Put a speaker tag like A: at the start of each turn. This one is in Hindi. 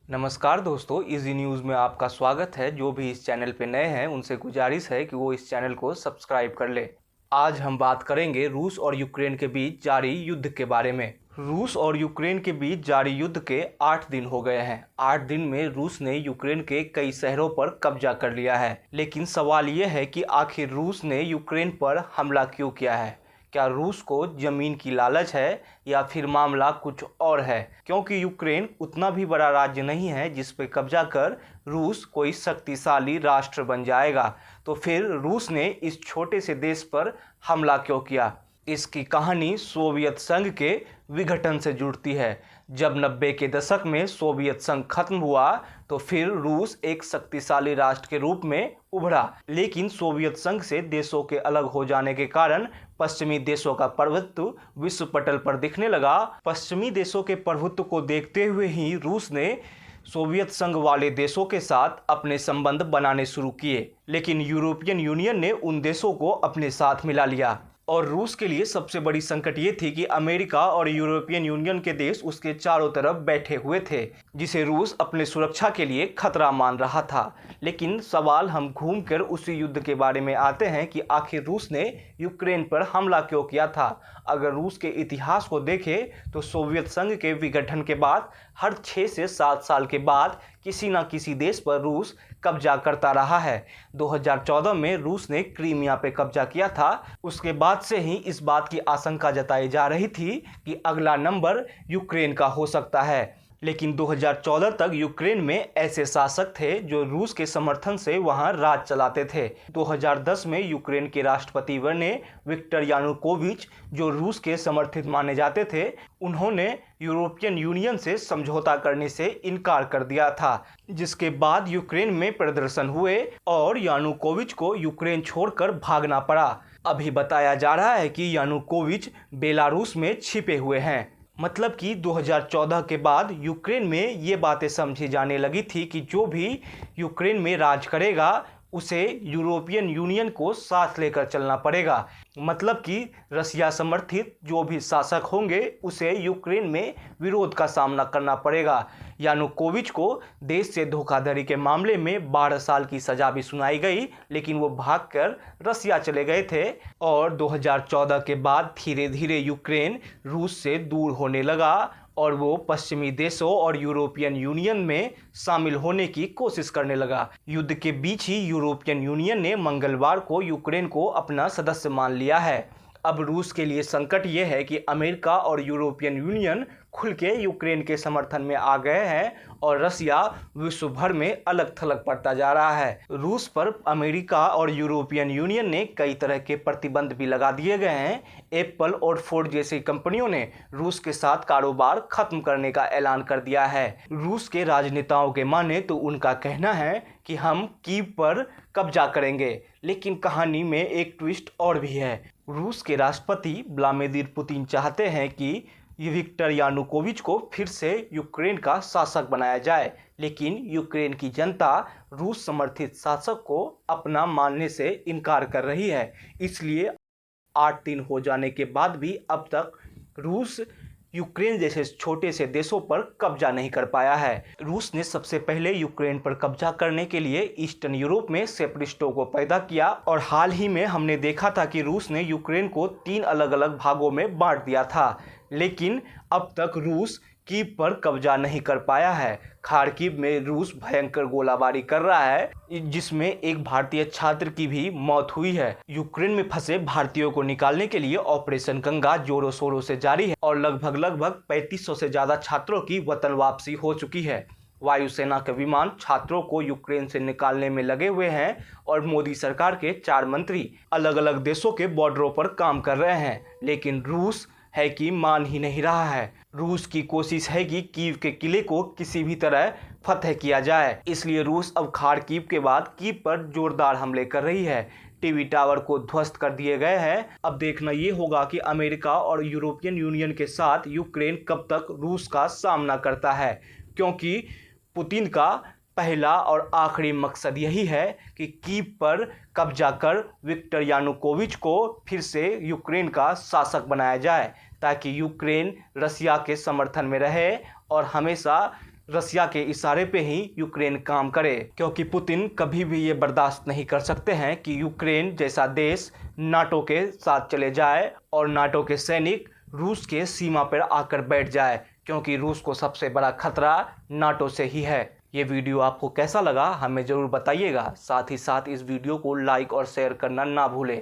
A: नमस्कार दोस्तों, इजी न्यूज़ में आपका स्वागत है। जो भी इस चैनल पे नए हैं उनसे गुजारिश है कि वो इस चैनल को सब्सक्राइब कर ले। आज हम बात करेंगे रूस और यूक्रेन के बीच जारी युद्ध के बारे में। रूस और यूक्रेन के बीच जारी युद्ध के 8 दिन हो गए हैं। 8 दिन में रूस ने यूक्रेन के कई शहरों पर कब्जा कर लिया है। लेकिन सवाल ये है कि आखिर रूस ने यूक्रेन पर हमला क्यों किया है। क्या रूस को जमीन की लालच है या फिर मामला कुछ और है? क्योंकि यूक्रेन उतना भी बड़ा राज्य नहीं है जिस पे कब्जा कर रूस कोई शक्तिशाली राष्ट्र बन जाएगा। तो फिर रूस ने इस छोटे से देश पर हमला क्यों किया? इसकी कहानी सोवियत संघ के विघटन से जुड़ती है। जब 90 के दशक में सोवियत संघ खत्म हुआ तो फिर रूस एक शक्तिशाली राष्ट्र के रूप में उभरा। लेकिन सोवियत संघ से देशों के अलग हो जाने के कारण पश्चिमी देशों का प्रभुत्व विश्व पटल पर दिखने लगा। पश्चिमी देशों के प्रभुत्व को देखते हुए ही रूस ने सोवियत संघ वाले देशों के साथ अपने संबंध बनाने शुरू किए। लेकिन यूरोपियन यूनियन ने उन देशों को अपने साथ मिला लिया। और रूस के लिए सबसे बड़ी संकट ये थी कि अमेरिका और यूरोपियन यूनियन के देश उसके चारों तरफ बैठे हुए थे, जिसे रूस अपने सुरक्षा के लिए खतरा मान रहा था। लेकिन सवाल हम घूमकर उसी युद्ध के बारे में आते हैं कि आखिर रूस ने यूक्रेन पर हमला क्यों किया था। अगर रूस के इतिहास को देखें तो सोवियत संघ के विघटन के बाद हर 6 से 7 साल के बाद किसी न किसी देश पर रूस कब्जा करता रहा है। 2014 में रूस ने क्रीमिया पे कब्जा किया था। उसके बाद से ही इस बात की आशंका जताई जा रही थी कि अगला नंबर यूक्रेन का हो सकता है। लेकिन 2014 तक यूक्रेन में ऐसे शासक थे जो रूस के समर्थन से वहां राज चलाते थे। 2010 में यूक्रेन के राष्ट्रपति बने विक्टर यानुकोविच, जो रूस के समर्थित माने जाते थे। उन्होंने यूरोपियन यूनियन से समझौता करने से इनकार कर दिया था, जिसके बाद यूक्रेन में प्रदर्शन हुए और यानुकोविच को यूक्रेन छोड़कर भागना पड़ा। अभी बताया जा रहा है कि यानुकोविच बेलारूस में छिपे हुए हैं। मतलब कि 2014 के बाद यूक्रेन में ये बातें समझी जाने लगी थी कि जो भी यूक्रेन में राज करेगा उसे यूरोपियन यूनियन को साथ लेकर चलना पड़ेगा। मतलब कि रसिया समर्थित जो भी शासक होंगे उसे यूक्रेन में विरोध का सामना करना पड़ेगा। यानुकोविच को देश से धोखाधड़ी के मामले में 12 साल की सजा भी सुनाई गई, लेकिन वो भागकर रसिया चले गए थे। और 2014 के बाद धीरे धीरे यूक्रेन रूस से दूर होने लगा और वो पश्चिमी देशों और यूरोपियन यूनियन में शामिल होने की कोशिश करने लगा। युद्ध के बीच ही यूरोपियन यूनियन ने मंगलवार को यूक्रेन को अपना सदस्य मान लिया है। अब रूस के लिए संकट ये है कि अमेरिका और यूरोपियन यूनियन खुल के यूक्रेन के समर्थन में आ गए हैं और रसिया विश्व भर में अलग थलग पड़ता जा रहा है। रूस पर अमेरिका और यूरोपियन यूनियन ने कई तरह के प्रतिबंध भी लगा दिए गए हैं। एप्पल और फोर्ड जैसी कंपनियों ने रूस के साथ कारोबार खत्म करने का ऐलान कर दिया है। रूस के राजनेताओं के माने तो उनका कहना है कि हम कीव पर कब्जा करेंगे। लेकिन कहानी में एक ट्विस्ट और भी है। रूस के राष्ट्रपति व्लादिमीर पुतिन चाहते हैं कि विक्टर यानुकोविच को फिर से यूक्रेन का शासक बनाया जाए, लेकिन यूक्रेन की जनता रूस समर्थित शासक को अपना मानने से इनकार कर रही है। इसलिए 8 दिन हो जाने के बाद भी अब तक रूस यूक्रेन जैसे छोटे से देशों पर कब्जा नहीं कर पाया है। रूस ने सबसे पहले यूक्रेन पर कब्जा करने के लिए ईस्टर्न यूरोप में सेपरेटिस्टों को पैदा किया और हाल ही में हमने देखा था कि रूस ने यूक्रेन को 3 अलग अलग भागों में बांट दिया था। लेकिन अब तक रूस कीव पर कब्जा नहीं कर पाया है। खार्किव में रूस भयंकर गोलाबारी कर रहा है, जिसमें एक भारतीय छात्र की भी मौत हुई है। यूक्रेन में फंसे भारतीयों को निकालने के लिए ऑपरेशन गंगा जोरों शोरों से जारी है और लगभग 3500 से ज़्यादा छात्रों की वतन वापसी हो चुकी है। वायुसेना के विमान छात्रों को यूक्रेन से निकालने में लगे हुए हैं और मोदी सरकार के 4 मंत्री अलग अलग देशों के बॉर्डरों पर काम कर रहे हैं। लेकिन रूस है कि मान ही नहीं रहा है। रूस की कोशिश है कि कीव के किले को किसी भी तरह फतह किया जाए। इसलिए रूस अब खार्किव के बाद कीव पर जोरदार हमले कर रही है। टीवी टावर को ध्वस्त कर दिए गए हैं। अब देखना ये होगा कि अमेरिका और यूरोपियन यूनियन के साथ यूक्रेन कब तक रूस का सामना करता है, क्योंकि पुतिन का पहला और आखिरी मकसद यही है कि कीव पर कब्जा कर विक्टर यानुकोविच को फिर से यूक्रेन का शासक बनाया जाए, ताकि यूक्रेन रसिया के समर्थन में रहे और हमेशा रसिया के इशारे पे ही यूक्रेन काम करे, क्योंकि पुतिन कभी भी ये बर्दाश्त नहीं कर सकते हैं कि यूक्रेन जैसा देश नाटो के साथ चले जाए और नाटो के सैनिक रूस के सीमा पर आकर बैठ जाए, क्योंकि रूस को सबसे बड़ा खतरा नाटो से ही है। ये वीडियो आपको कैसा लगा हमें ज़रूर बताइएगा। साथ ही साथ इस वीडियो को लाइक और शेयर करना ना भूलें।